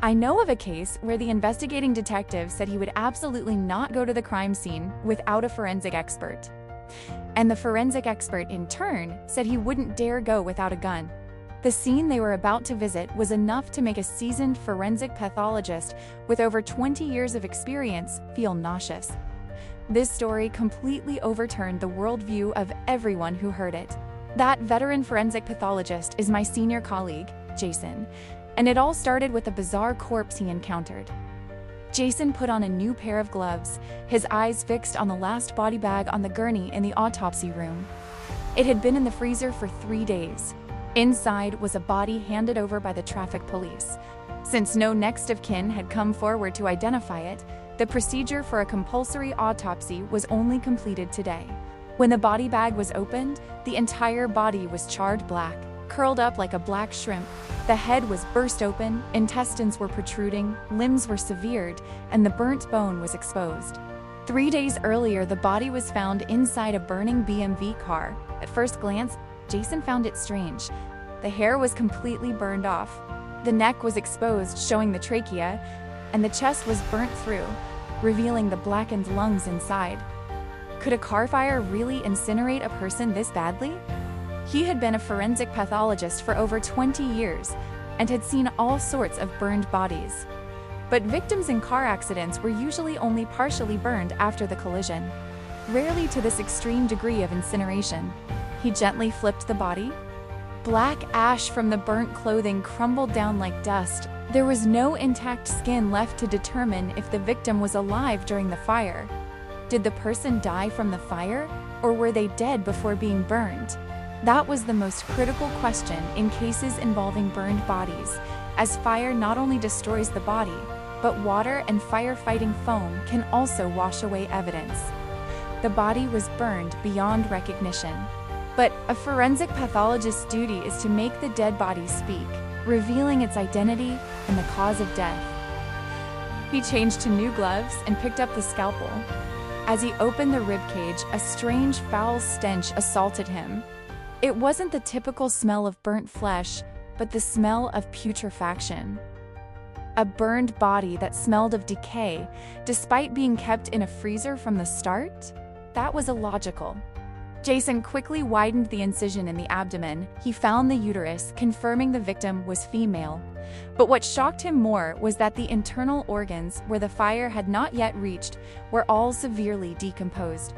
I know of a case where the investigating detective said he would absolutely not go to the crime scene without a forensic expert. And the forensic expert, in turn, said he wouldn't dare go without a gun. The scene they were about to visit was enough to make a seasoned forensic pathologist with over 20 years of experience feel nauseous. This story completely overturned the worldview of everyone who heard it. That veteran forensic pathologist is my senior colleague, Jason, and it all started with a bizarre corpse he encountered. Jason put on a new pair of gloves, his eyes fixed on the last body bag on the gurney in the autopsy room. It had been in the freezer for 3 days. Inside was a body handed over by the traffic police. Since no next of kin had come forward to identify it, the procedure for a compulsory autopsy was only completed today. When the body bag was opened, the entire body was charred black, curled up like a black shrimp. The head was burst open, intestines were protruding, limbs were severed, and the burnt bone was exposed. 3 days earlier, the body was found inside a burning BMW car. At first glance, Jason found it strange. The hair was completely burned off. The neck was exposed, showing the trachea, and the chest was burnt through, revealing the blackened lungs inside. Could a car fire really incinerate a person this badly? He had been a forensic pathologist for over 20 years and had seen all sorts of burned bodies. But victims in car accidents were usually only partially burned after the collision, rarely to this extreme degree of incineration. He gently flipped the body. Black ash from the burnt clothing crumbled down like dust. There was no intact skin left to determine if the victim was alive during the fire. Did the person die from the fire, or were they dead before being burned? That was the most critical question in cases involving burned bodies, as fire not only destroys the body, but water and firefighting foam can also wash away evidence. The body was burned beyond recognition. But a forensic pathologist's duty is to make the dead body speak, revealing its identity and the cause of death. He changed to new gloves and picked up the scalpel. As he opened the ribcage, a strange foul stench assaulted him. It wasn't the typical smell of burnt flesh, but the smell of putrefaction. A burned body that smelled of decay, despite being kept in a freezer from the start? That was illogical. Jason quickly widened the incision in the abdomen. He found the uterus, confirming the victim was female. But what shocked him more was that the internal organs, where the fire had not yet reached, were all severely decomposed.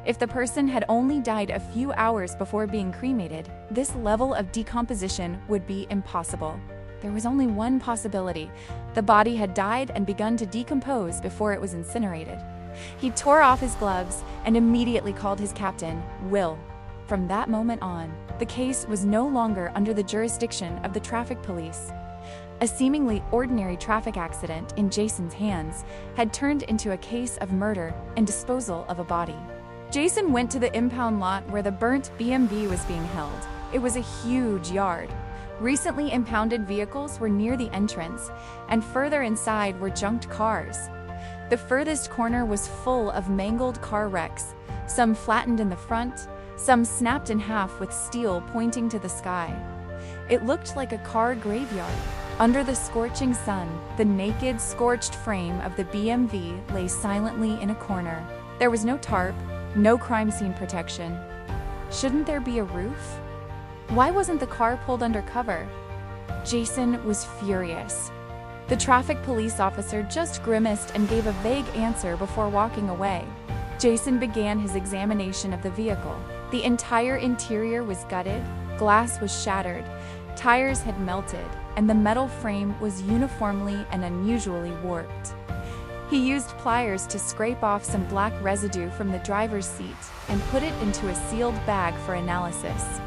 If the person had only died a few hours before being cremated, this level of decomposition would be impossible. There was only one possibility: the body had died and begun to decompose before it was incinerated. He tore off his gloves and immediately called his captain, Will. From that moment on, the case was no longer under the jurisdiction of the traffic police. A seemingly ordinary traffic accident in Jason's hands had turned into a case of murder and disposal of a body. Jason went to the impound lot where the burnt BMW was being held. It was a huge yard. Recently impounded vehicles were near the entrance, and further inside were junked cars. The furthest corner was full of mangled car wrecks, some flattened in the front, some snapped in half with steel pointing to the sky. It looked like a car graveyard. Under the scorching sun, the naked, scorched frame of the BMW lay silently in a corner. There was no tarp, no crime scene protection. Shouldn't there be a roof? Why wasn't the car pulled under cover? Jason was furious. The traffic police officer just grimaced and gave a vague answer before walking away. Jason began his examination of the vehicle. The entire interior was gutted, glass was shattered, tires had melted, and the metal frame was uniformly and unusually warped. He used pliers to scrape off some black residue from the driver's seat and put it into a sealed bag for analysis,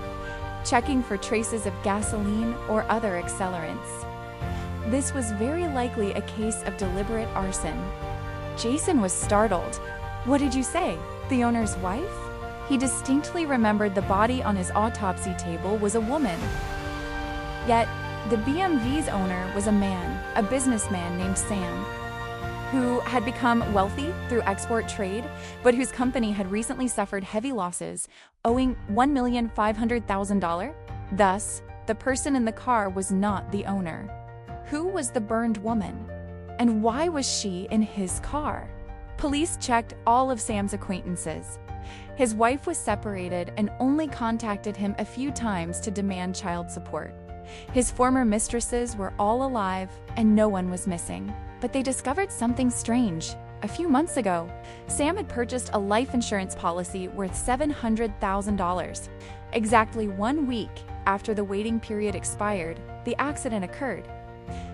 checking for traces of gasoline or other accelerants. This was very likely a case of deliberate arson. Jason was startled. What did you say? The owner's wife? He distinctly remembered the body on his autopsy table was a woman. Yet, the BMW's owner was a man, a businessman named Sam, who had become wealthy through export trade, but whose company had recently suffered heavy losses, owing $1,500,000. Thus, the person in the car was not the owner. Who was the burned woman? And why was she in his car? Police checked all of Sam's acquaintances. His wife was separated and only contacted him a few times to demand child support. His former mistresses were all alive and no one was missing. But they discovered something strange. A few months ago, Sam had purchased a life insurance policy worth $700,000. Exactly 1 week after the waiting period expired, the accident occurred.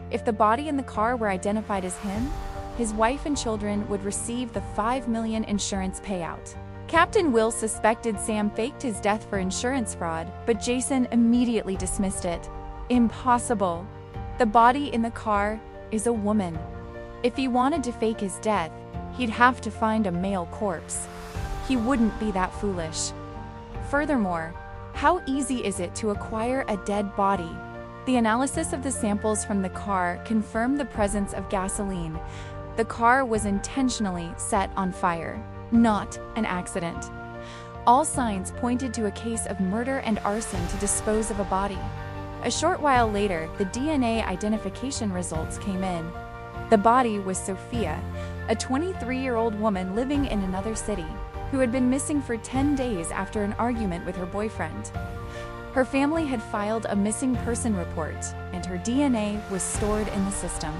If the body in the car were identified as him, his wife and children would receive the $5 million insurance payout. Captain Will suspected Sam faked his death for insurance fraud, but Jason immediately dismissed it. Impossible. The body in the car is a woman. If he wanted to fake his death, he'd have to find a male corpse. He wouldn't be that foolish. Furthermore, how easy is it to acquire a dead body? The analysis of the samples from the car confirmed the presence of gasoline. The car was intentionally set on fire, not an accident. All signs pointed to a case of murder and arson to dispose of a body. A short while later, the DNA identification results came in. The body was Sophia, a 23-year-old woman living in another city, who had been missing for 10 days after an argument with her boyfriend. Her family had filed a missing person report, and her DNA was stored in the system.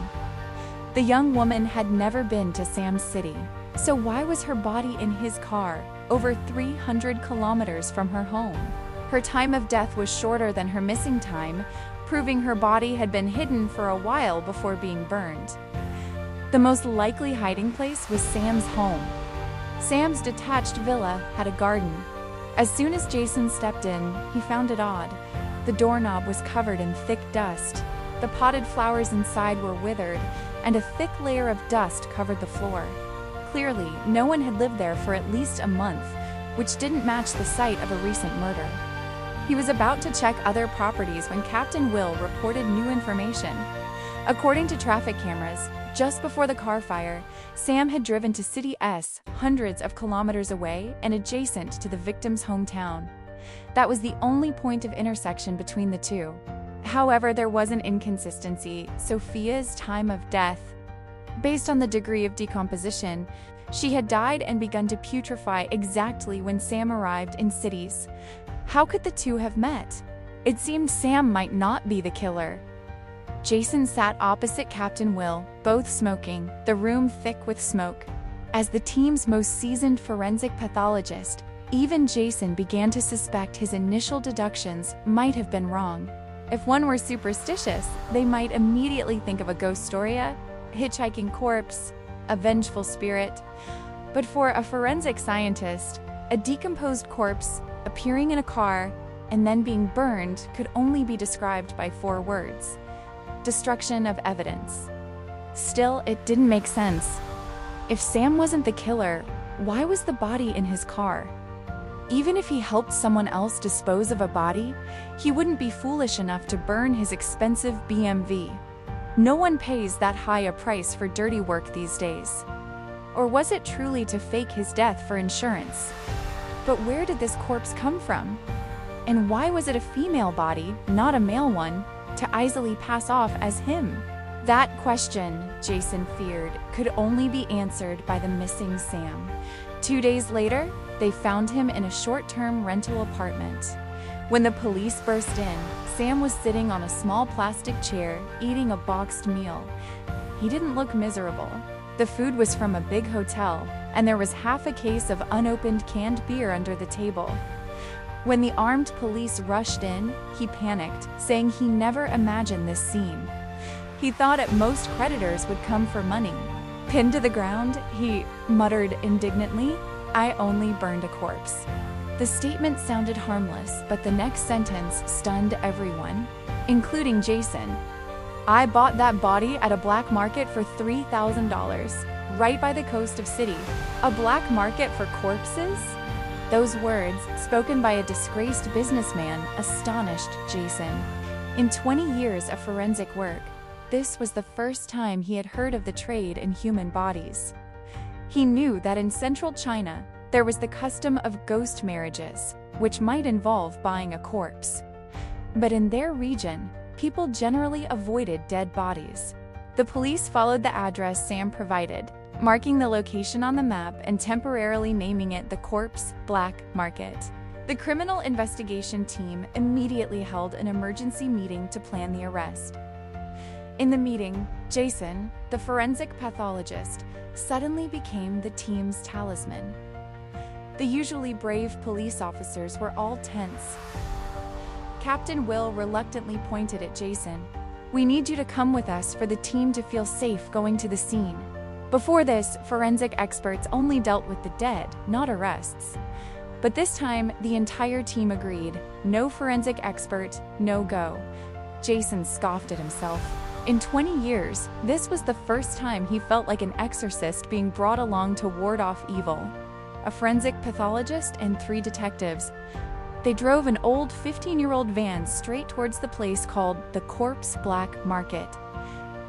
The young woman had never been to Sam's city, so why was her body in his car, over 300 kilometers from her home? Her time of death was shorter than her missing time, proving her body had been hidden for a while before being burned. The most likely hiding place was Sam's home. Sam's detached villa had a garden. As soon as Jason stepped in, he found it odd. The doorknob was covered in thick dust. The potted flowers inside were withered, and a thick layer of dust covered the floor. Clearly, no one had lived there for at least a month, which didn't match the site of a recent murder. He was about to check other properties when Captain Will reported new information. According to traffic cameras, just before the car fire, Sam had driven to City S, hundreds of kilometers away and adjacent to the victim's hometown. That was the only point of intersection between the two. However, there was an inconsistency: Sophia's time of death. Based on the degree of decomposition, she had died and begun to putrefy exactly when Sam arrived in Cities. How could the two have met? It seemed Sam might not be the killer. Jason sat opposite Captain Will, both smoking, the room thick with smoke. As the team's most seasoned forensic pathologist, even Jason began to suspect his initial deductions might have been wrong. If one were superstitious, they might immediately think of a ghost story, a hitchhiking corpse, a vengeful spirit. But for a forensic scientist, a decomposed corpse appearing in a car and then being burned could only be described by 4 words: destruction of evidence. Still, it didn't make sense. If Sam wasn't the killer, why was the body in his car? Even if he helped someone else dispose of a body, he wouldn't be foolish enough to burn his expensive BMW. No one pays that high a price for dirty work these days. Or was it truly to fake his death for insurance? But where did this corpse come from? And why was it a female body, not a male one, to easily pass off as him? That question, Jason feared, could only be answered by the missing Sam. 2 days later, they found him in a short-term rental apartment. When the police burst in, Sam was sitting on a small plastic chair, eating a boxed meal. He didn't look miserable. The food was from a big hotel, and there was half a case of unopened canned beer under the table. When the armed police rushed in, he panicked, saying he never imagined this scene. He thought at most creditors would come for money. Pinned to the ground, he muttered indignantly, "I only burned a corpse." The statement sounded harmless, but the next sentence stunned everyone, including Jason. "I bought that body at a black market for $3,000, right by the coast of City." A black market for corpses? Those words, spoken by a disgraced businessman, astonished Jason. In 20 years of forensic work, this was the first time he had heard of the trade in human bodies. He knew that in central China, there was the custom of ghost marriages, which might involve buying a corpse. But in their region, people generally avoided dead bodies. The police followed the address Sam provided, marking the location on the map and temporarily naming it the Corpse Black Market. The criminal investigation team immediately held an emergency meeting to plan the arrest. In the meeting, Jason, the forensic pathologist, suddenly became the team's talisman. The usually brave police officers were all tense. Captain Will reluctantly pointed at Jason. "We need you to come with us for the team to feel safe going to the scene." Before this, forensic experts only dealt with the dead, not arrests. But this time, the entire team agreed. No forensic expert, no go. Jason scoffed at himself. In 20 years, this was the first time he felt like an exorcist being brought along to ward off evil. A forensic pathologist and 3 detectives. They drove an old 15-year-old van straight towards the place called the Corpse Black Market.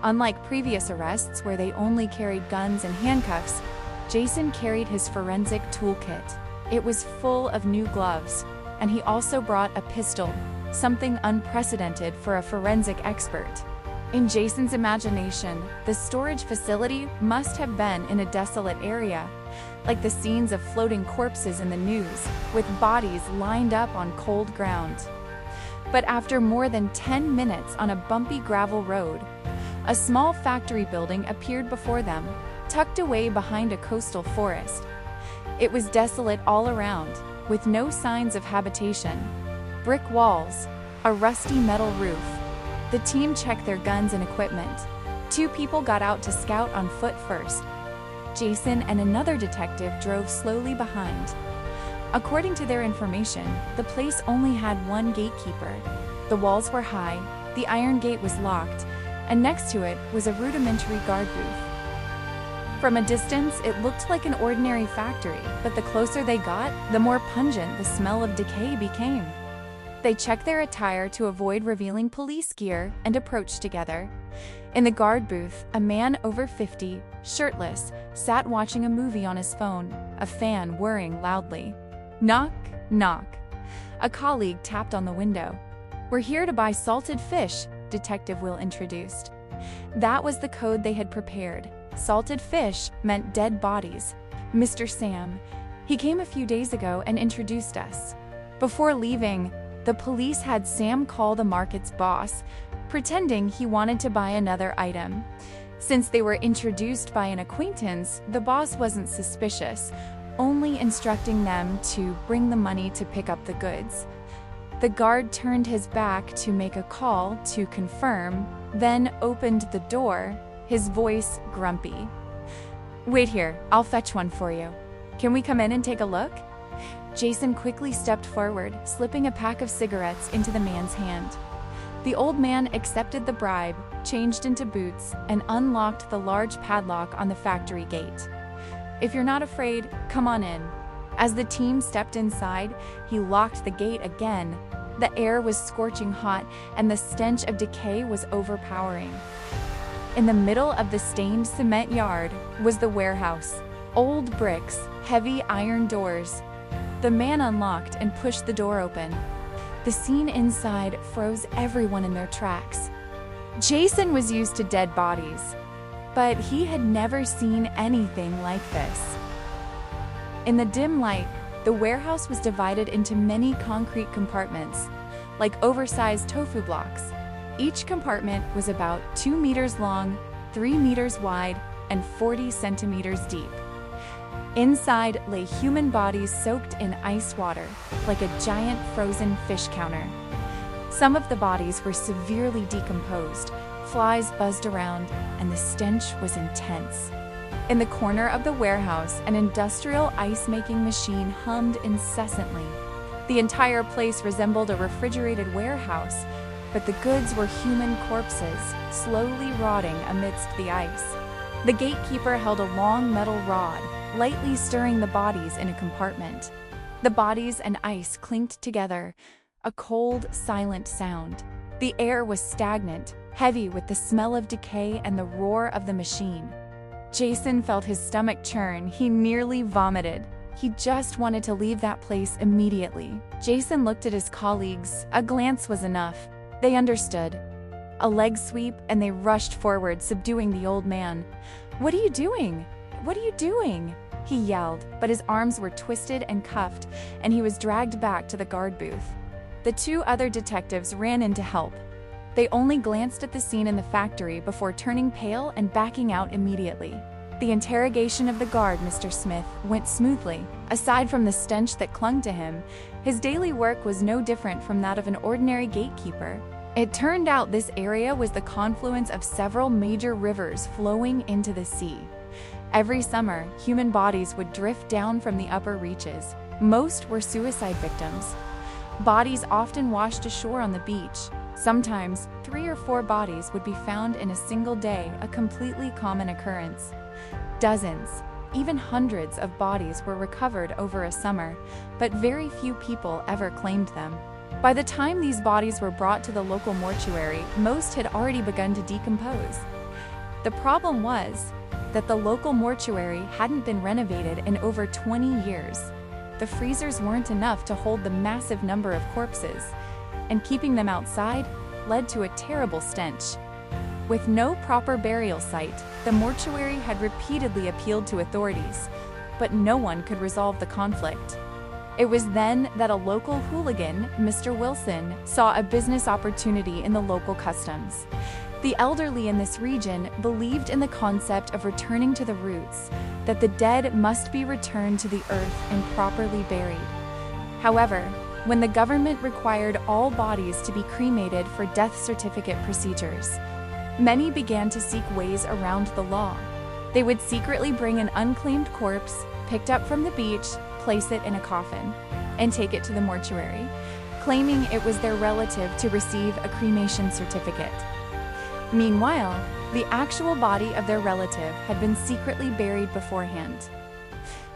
Unlike previous arrests where they only carried guns and handcuffs, Jason carried his forensic toolkit. It was full of new gloves, and he also brought a pistol, something unprecedented for a forensic expert. In Jason's imagination, the storage facility must have been in a desolate area, like the scenes of floating corpses in the news, with bodies lined up on cold ground. But after more than 10 minutes on a bumpy gravel road, a small factory building appeared before them, tucked away behind a coastal forest. It was desolate all around, with no signs of habitation. Brick walls, a rusty metal roof. The team checked their guns and equipment. 2 people got out to scout on foot first. Jason and another detective drove slowly behind. According to their information, the place only had 1 gatekeeper. The walls were high, the iron gate was locked, and next to it was a rudimentary guard booth. From a distance, it looked like an ordinary factory, but the closer they got, the more pungent the smell of decay became. They checked their attire to avoid revealing police gear and approached together. In the guard booth, a man over 50, shirtless, sat watching a movie on his phone, a fan whirring loudly. Knock, knock. A colleague tapped on the window. "We're here to buy salted fish," Detective Will introduced. That was the code they had prepared. Salted fish meant dead bodies. "Mr. Sam. He came a few days ago and introduced us." Before leaving, the police had Sam call the market's boss, pretending he wanted to buy another item. Since they were introduced by an acquaintance, the boss wasn't suspicious, only instructing them to bring the money to pick up the goods. The guard turned his back to make a call to confirm, then opened the door, his voice grumpy. "Wait here, I'll fetch one for you. Can we come in and take a look?" Jason quickly stepped forward, slipping a pack of cigarettes into the man's hand. The old man accepted the bribe, changed into boots, and unlocked the large padlock on the factory gate. "If you're not afraid, come on in." As the team stepped inside, he locked the gate again. The air was scorching hot, and the stench of decay was overpowering. In the middle of the stained cement yard was the warehouse. Old bricks, heavy iron doors. The man unlocked and pushed the door open. The scene inside froze everyone in their tracks. Jason was used to dead bodies, but he had never seen anything like this. In the dim light, the warehouse was divided into many concrete compartments, like oversized tofu blocks. Each compartment was about 2 meters long, 3 meters wide, and 40 centimeters deep. Inside lay human bodies soaked in ice water, like a giant frozen fish counter. Some of the bodies were severely decomposed, flies buzzed around, and the stench was intense. In the corner of the warehouse, an industrial ice-making machine hummed incessantly. The entire place resembled a refrigerated warehouse, but the goods were human corpses, slowly rotting amidst the ice. The gatekeeper held a long metal rod, lightly stirring the bodies in a compartment. The bodies and ice clinked together, a cold, silent sound. The air was stagnant, heavy with the smell of decay and the roar of the machine. Jason felt his stomach churn. He nearly vomited. He just wanted to leave that place immediately. Jason looked at his colleagues. A glance was enough. They understood. A leg sweep, and they rushed forward, subduing the old man. "What are you doing? What are you doing?" he yelled, but his arms were twisted and cuffed, and he was dragged back to the guard booth. The two other detectives ran in to help. They only glanced at the scene in the factory before turning pale and backing out immediately. The interrogation of the guard, Mr. Smith, went smoothly. Aside from the stench that clung to him, his daily work was no different from that of an ordinary gatekeeper. It turned out this area was the confluence of several major rivers flowing into the sea. Every summer, human bodies would drift down from the upper reaches. Most were suicide victims. Bodies often washed ashore on the beach. Sometimes, 3 or 4 bodies would be found in a single day, a completely common occurrence. Dozens, even hundreds of bodies were recovered over a summer, but very few people ever claimed them. By the time these bodies were brought to the local mortuary, most had already begun to decompose. The problem was that the local mortuary hadn't been renovated in over 20 years. The freezers weren't enough to hold the massive number of corpses, and keeping them outside led to a terrible stench. With no proper burial site, the mortuary had repeatedly appealed to authorities, but no one could resolve the conflict. It was then that a local hooligan, Mr. Wilson, saw a business opportunity in the local customs. The elderly in this region believed in the concept of returning to the roots, that the dead must be returned to the earth and properly buried. However, when the government required all bodies to be cremated for death certificate procedures, many began to seek ways around the law. They would secretly bring an unclaimed corpse, picked up from the beach, place it in a coffin, and take it to the mortuary, claiming it was their relative to receive a cremation certificate. Meanwhile, the actual body of their relative had been secretly buried beforehand.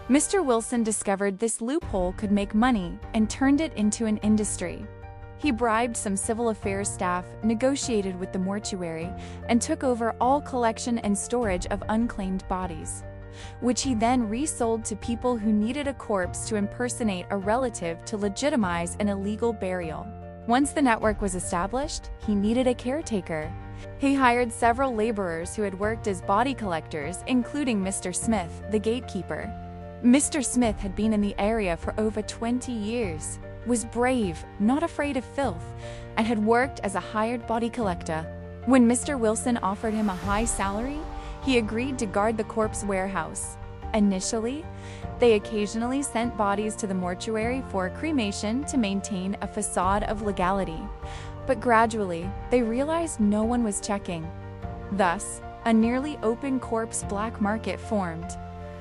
Mr. Wilson discovered this loophole could make money and turned it into an industry. He bribed some civil affairs staff, negotiated with the mortuary, and took over all collection and storage of unclaimed bodies, which he then resold to people who needed a corpse to impersonate a relative to legitimize an illegal burial. Once the network was established, he needed a caretaker. He hired several laborers who had worked as body collectors, including Mr. Smith, the gatekeeper. Mr. Smith had been in the area for over 20 years, was brave, not afraid of filth, and had worked as a hired body collector. When Mr. Wilson offered him a high salary, he agreed to guard the corpse warehouse. Initially, they occasionally sent bodies to the mortuary for cremation to maintain a facade of legality. But gradually, they realized no one was checking. Thus, a nearly open corpse black market formed.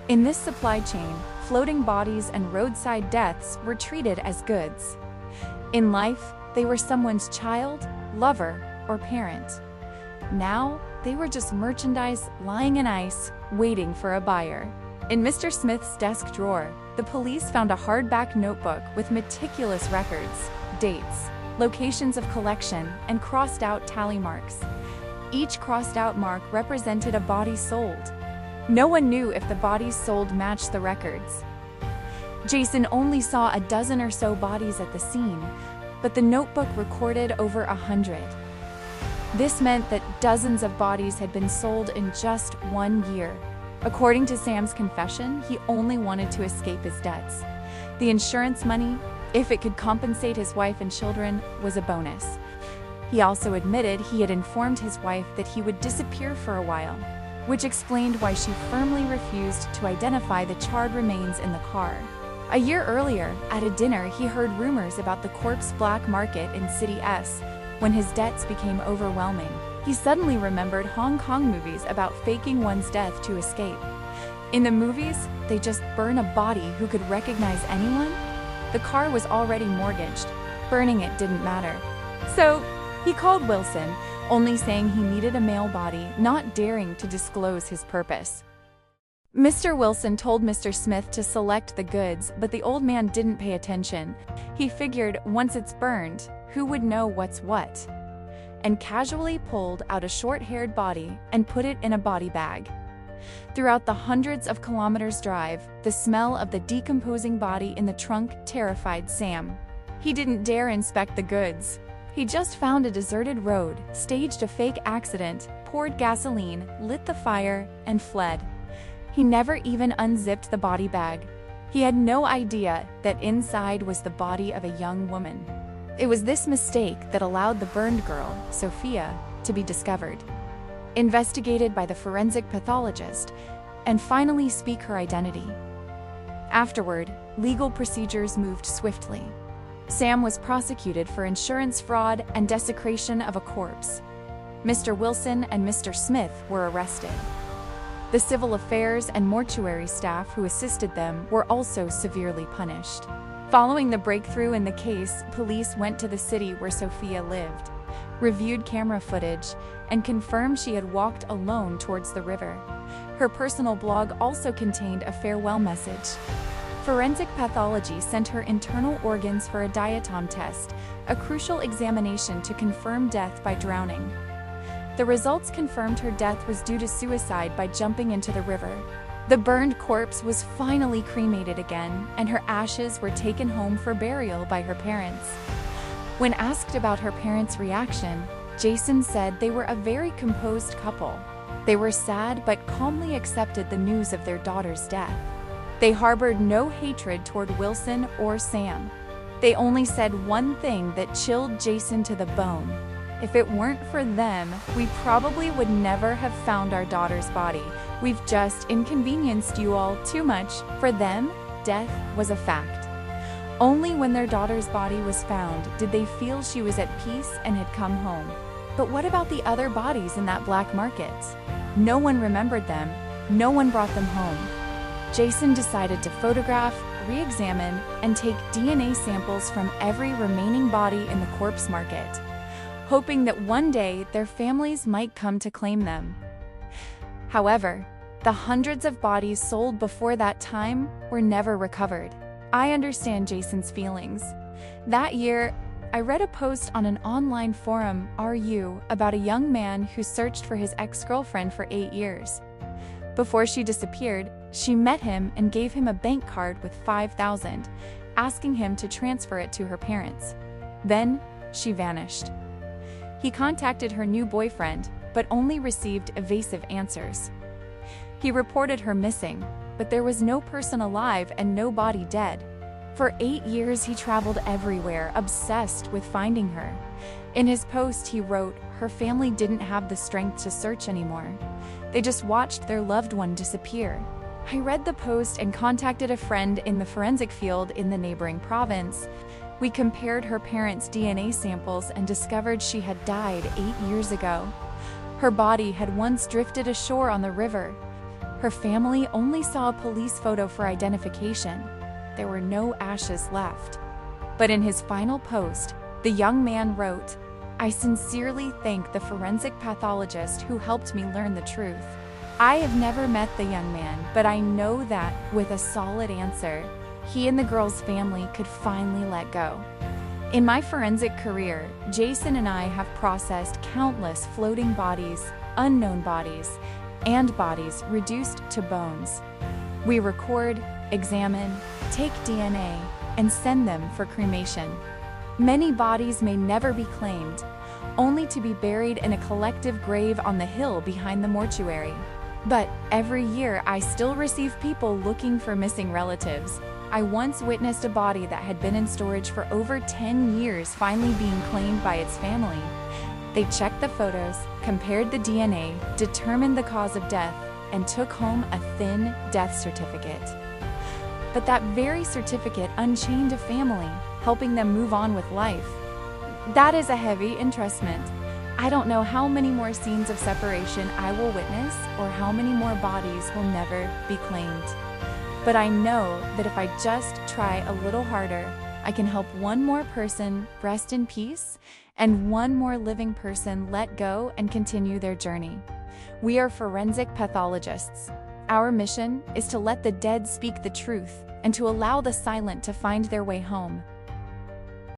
In this supply chain, floating bodies and roadside deaths were treated as goods. In life, they were someone's child, lover, or parent. Now, they were just merchandise lying in ice, waiting for a buyer. In Mr. Smith's desk drawer, the police found a hardback notebook with meticulous records, dates, locations of collection, and crossed-out tally marks. Each crossed-out mark represented a body sold. No one knew if the bodies sold matched the records. Jason only saw a dozen or so bodies at the scene, but the notebook recorded over 100. This meant that dozens of bodies had been sold in just 1 year. According to Sam's confession, he only wanted to escape his debts. The insurance money, if it could compensate his wife and children, was a bonus. He also admitted he had informed his wife that he would disappear for a while, which explained why she firmly refused to identify the charred remains in the car. A year earlier, at a dinner, he heard rumors about the corpse black market in City S. When his debts became overwhelming, he suddenly remembered Hong Kong movies about faking one's death to escape. In the movies, they just burn a body who could recognize anyone. The car was already mortgaged. Burning it didn't matter. So, he called Wilson, only saying he needed a male body, not daring to disclose his purpose. Mr. Wilson told Mr. Smith to select the goods, but the old man didn't pay attention. He figured once it's burned, who would know what's what? And casually pulled out a short-haired body and put it in a body bag. Throughout the hundreds of kilometers drive, the smell of the decomposing body in the trunk terrified Sam. He didn't dare inspect the goods. He just found a deserted road, staged a fake accident, poured gasoline, lit the fire, and fled. He never even unzipped the body bag. He had no idea that inside was the body of a young woman. It was this mistake that allowed the burned girl, Sophia, to be discovered, investigated by the forensic pathologist, and finally speak her identity. Afterward, legal procedures moved swiftly. Sam was prosecuted for insurance fraud and desecration of a corpse. Mr. Wilson and Mr. Smith were arrested. The civil affairs and mortuary staff who assisted them were also severely punished. Following the breakthrough in the case, police went to the city where Sophia lived, reviewed camera footage, and confirmed she had walked alone towards the river. Her personal blog also contained a farewell message. Forensic pathology sent her internal organs for a diatom test, a crucial examination to confirm death by drowning. The results confirmed her death was due to suicide by jumping into the river. The burned corpse was finally cremated again, and her ashes were taken home for burial by her parents. When asked about her parents' reaction, Jason said they were a very composed couple. They were sad but calmly accepted the news of their daughter's death. They harbored no hatred toward Wilson or Sam. They only said one thing that chilled Jason to the bone. If it weren't for them, we probably would never have found our daughter's body. We've just inconvenienced you all too much. For them, death was a fact. Only when their daughter's body was found did they feel she was at peace and had come home. But what about the other bodies in that black market? No one remembered them. No one brought them home. Jason decided to photograph, re-examine, and take DNA samples from every remaining body in the corpse market, hoping that one day their families might come to claim them. However, the hundreds of bodies sold before that time were never recovered. I understand Jason's feelings. That year, I read a post on an online forum, RU, about a young man who searched for his ex-girlfriend for 8 years. Before she disappeared, she met him and gave him a bank card with $5,000, asking him to transfer it to her parents. Then, she vanished. He contacted her new boyfriend, but only received evasive answers. He reported her missing, but there was no person alive and no body dead. For 8 years he traveled everywhere, obsessed with finding her. In his post he wrote, her family didn't have the strength to search anymore. They just watched their loved one disappear. I read the post and contacted a friend in the forensic field in the neighboring province. We compared her parents' DNA samples and discovered she had died 8 years ago. Her body had once drifted ashore on the river. Her family only saw a police photo for identification. There were no ashes left. But in his final post, the young man wrote, I sincerely thank the forensic pathologist who helped me learn the truth. I have never met the young man, but I know that, with a solid answer, he and the girl's family could finally let go. In my forensic career, Jason and I have processed countless floating bodies, unknown bodies, and bodies reduced to bones. We record, examine, take DNA, and send them for cremation. Many bodies may never be claimed, only to be buried in a collective grave on the hill behind the mortuary. But every year I still receive people looking for missing relatives. I once witnessed a body that had been in storage for over 10 years finally being claimed by its family. They checked the photos, compared the DNA, determined the cause of death, and took home a thin death certificate. But that very certificate unchained a family, helping them move on with life. That is a heavy entrustment. I don't know how many more scenes of separation I will witness or how many more bodies will never be claimed. But I know that if I just try a little harder, I can help one more person rest in peace and one more living person let go and continue their journey. We are forensic pathologists. Our mission is to let the dead speak the truth and to allow the silent to find their way home.